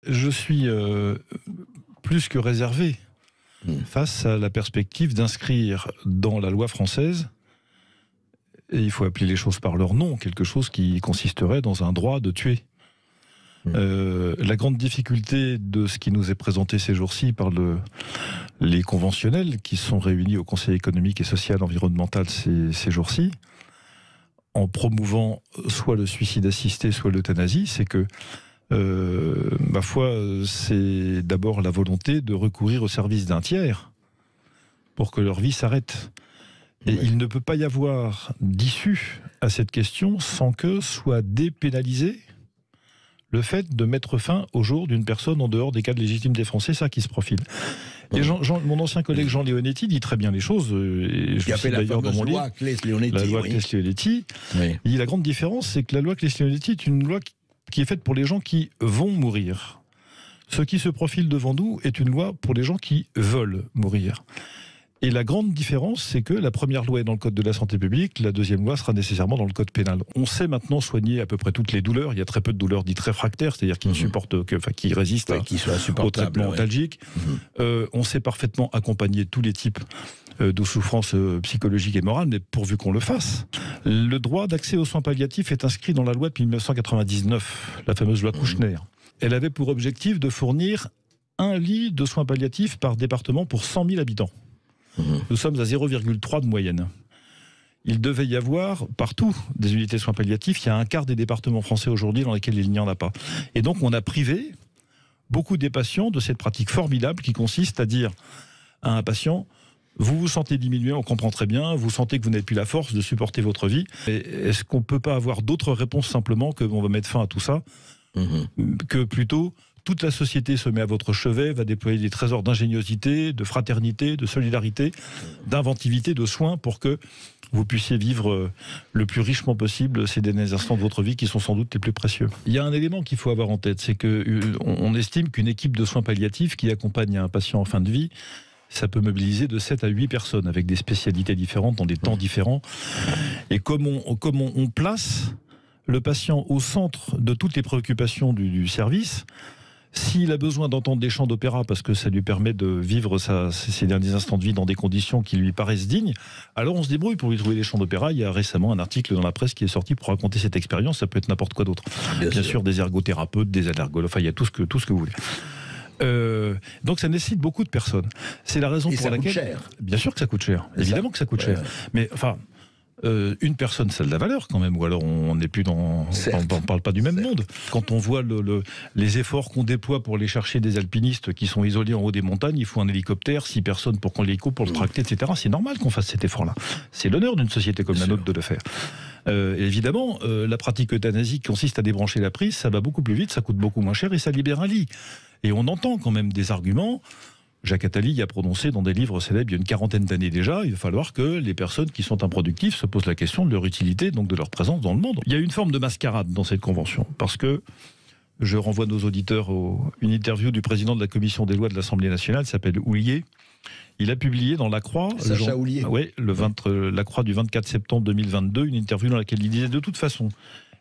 Je suis plus que réservé face à la perspective d'inscrire dans la loi française, et il faut appeler les choses par leur nom, quelque chose qui consisterait dans un droit de tuer. La grande difficulté de ce qui nous est présenté ces jours-ci par les conventionnels qui sont réunis au Conseil économique et social environnemental ces jours-ci, en promouvant soit le suicide assisté, soit l'euthanasie, c'est que ma foi, c'est d'abord la volonté de recourir au service d'un tiers pour que leur vie s'arrête. Et il ne peut pas y avoir d'issue à cette question sans que soit dépénalisé le fait de mettre fin au jour d'une personne en dehors des cadres légitimes des Français, ça qui se profile. Et mon ancien collègue Jean Leonetti dit très bien les choses, et je le cite d'ailleurs dans mon livre, la loi Claes-Leonetti. Il dit la grande différence, c'est que la loi Claes-Leonetti est une loi qui est faite pour les gens qui vont mourir. Ce qui se profile devant nous est une loi pour les gens qui veulent mourir. Et la grande différence, c'est que la première loi est dans le Code de la santé publique, la deuxième loi sera nécessairement dans le Code pénal. On sait maintenant soigner à peu près toutes les douleurs. Il y a très peu de douleurs dites réfractaires, c'est-à-dire qui qui résistent au traitement antalgique. On sait parfaitement accompagner tous les types de souffrances psychologiques et morales, mais pourvu qu'on le fasse. Le droit d'accès aux soins palliatifs est inscrit dans la loi depuis 1999, la fameuse loi Kouchner. Elle avait pour objectif de fournir un lit de soins palliatifs par département pour 100 000 habitants. Nous sommes à 0,3 de moyenne. Il devait y avoir partout des unités de soins palliatifs. Il y a un quart des départements français aujourd'hui dans lesquels il n'y en a pas. Et donc on a privé beaucoup des patients de cette pratique formidable qui consiste à dire à un patient: vous vous sentez diminué, on comprend très bien, vous sentez que vous n'avez plus la force de supporter votre vie. Est-ce qu'on ne peut pas avoir d'autres réponses simplement que on va mettre fin à tout ça, que plutôt toute la société se met à votre chevet, va déployer des trésors d'ingéniosité, de fraternité, de solidarité, d'inventivité, de soins pour que vous puissiez vivre le plus richement possible ces derniers instants de votre vie qui sont sans doute les plus précieux. Il y a un élément qu'il faut avoir en tête, c'est qu'on estime qu'une équipe de soins palliatifs qui accompagne un patient en fin de vie, ça peut mobiliser de 7 à 8 personnes avec des spécialités différentes, dans des temps différents. Et comme on place le patient au centre de toutes les préoccupations du service, s'il a besoin d'entendre des chants d'opéra parce que ça lui permet de vivre ses derniers instants de vie dans des conditions qui lui paraissent dignes, alors on se débrouille pour lui trouver des chants d'opéra. Il y a récemment un article dans la presse qui est sorti pour raconter cette expérience. Ça peut être n'importe quoi d'autre. Bien sûr, des ergothérapeutes, des allergologues, enfin il y a tout ce que vous voulez. Donc ça nécessite beaucoup de personnes. C'est la raison pour laquelle... Ça coûte cher. Bien sûr que ça coûte cher. Évidemment que ça coûte cher. Mais enfin... une personne, ça a de la valeur quand même, ou alors on n'est plus on parle pas du même monde. Quand on voit les efforts qu'on déploie pour aller chercher des alpinistes qui sont isolés en haut des montagnes, il faut un hélicoptère, 6 personnes pour qu'on l'hélico, pour le tracter, etc. C'est normal qu'on fasse cet effort-là. C'est l'honneur d'une société comme la nôtre de le faire. Évidemment, la pratique euthanasique consiste à débrancher la prise, ça va beaucoup plus vite, ça coûte beaucoup moins cher et ça libère un lit. Et on entend quand même des arguments. Jacques Attali a prononcé dans des livres célèbres il y a une quarantaine d'années déjà, il va falloir que les personnes qui sont improductives se posent la question de leur utilité, donc de leur présence dans le monde. Il y a une forme de mascarade dans cette convention, parce que je renvoie nos auditeurs à une interview du président de la commission des lois de l'Assemblée nationale, il s'appelle Houllier. Il a publié dans La Croix, La Croix du 24 septembre 2022, une interview dans laquelle il disait: de toute façon,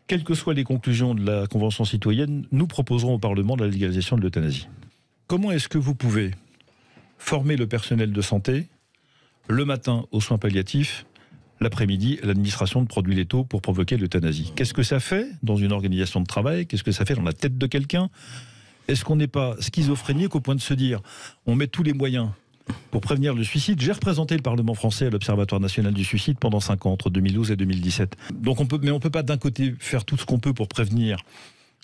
quelles que soient les conclusions de la Convention citoyenne, nous proposerons au Parlement la légalisation de l'euthanasie. Comment est-ce que vous pouvez former le personnel de santé le matin aux soins palliatifs, l'après-midi à l'administration de produits létaux pour provoquer l'euthanasie? Qu'est-ce que ça fait dans une organisation de travail? Qu'est-ce que ça fait dans la tête de quelqu'un? Est-ce qu'on n'est pas schizophrénique au point de se dire on met tous les moyens pour prévenir le suicide? J'ai représenté le Parlement français à l'Observatoire national du suicide pendant 5 ans, entre 2012 et 2017. Donc on peut pas d'un côté faire tout ce qu'on peut pour prévenir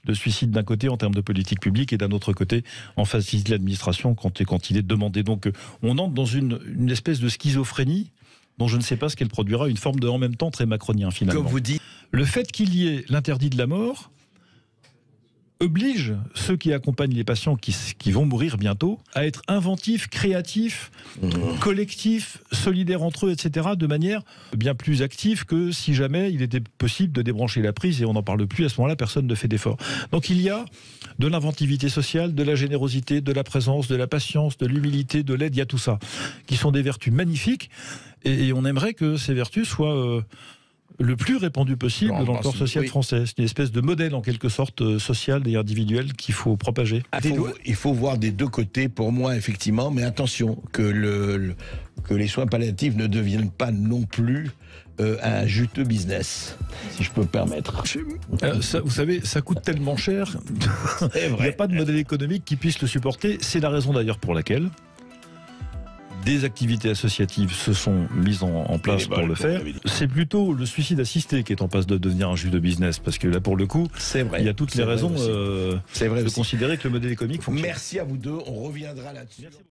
le suicide d'un côté en termes de politique publique et d'un autre côté en faciliter l'administration quand il est demandé. Donc on entre dans une espèce de schizophrénie dont je ne sais pas ce qu'elle produira, une forme de en même temps très macronien finalement. Comme vous dites. Le fait qu'il y ait l'interdit de la mort oblige ceux qui accompagnent les patients qui vont mourir bientôt à être inventifs, créatifs, collectifs, solidaires entre eux, etc., de manière bien plus active que si jamais il était possible de débrancher la prise et on n'en parle plus. À ce moment-là, personne ne fait d'effort. Donc il y a de l'inventivité sociale, de la générosité, de la présence, de la patience, de l'humilité, de l'aide, il y a tout ça, qui sont des vertus magnifiques et on aimerait que ces vertus soient le plus répandu possible dans le corps social français. C'est une espèce de modèle, en quelque sorte, social et individuel qu'il faut propager. Il faut voir des deux côtés, pour moi, effectivement, mais attention, que les soins palliatifs ne deviennent pas non plus un juteux business, si je peux me permettre. Vous savez, ça coûte tellement cher, il n'y a pas de modèle économique qui puisse le supporter. C'est la raison d'ailleurs pour laquelle des activités associatives se sont mises en place pour le faire. C'est plutôt le suicide assisté qui est en passe de devenir un juteux business, parce que là, pour le coup, il y a toutes les raisons de considérer que le modèle économique fonctionne. Merci à vous deux, on reviendra là-dessus.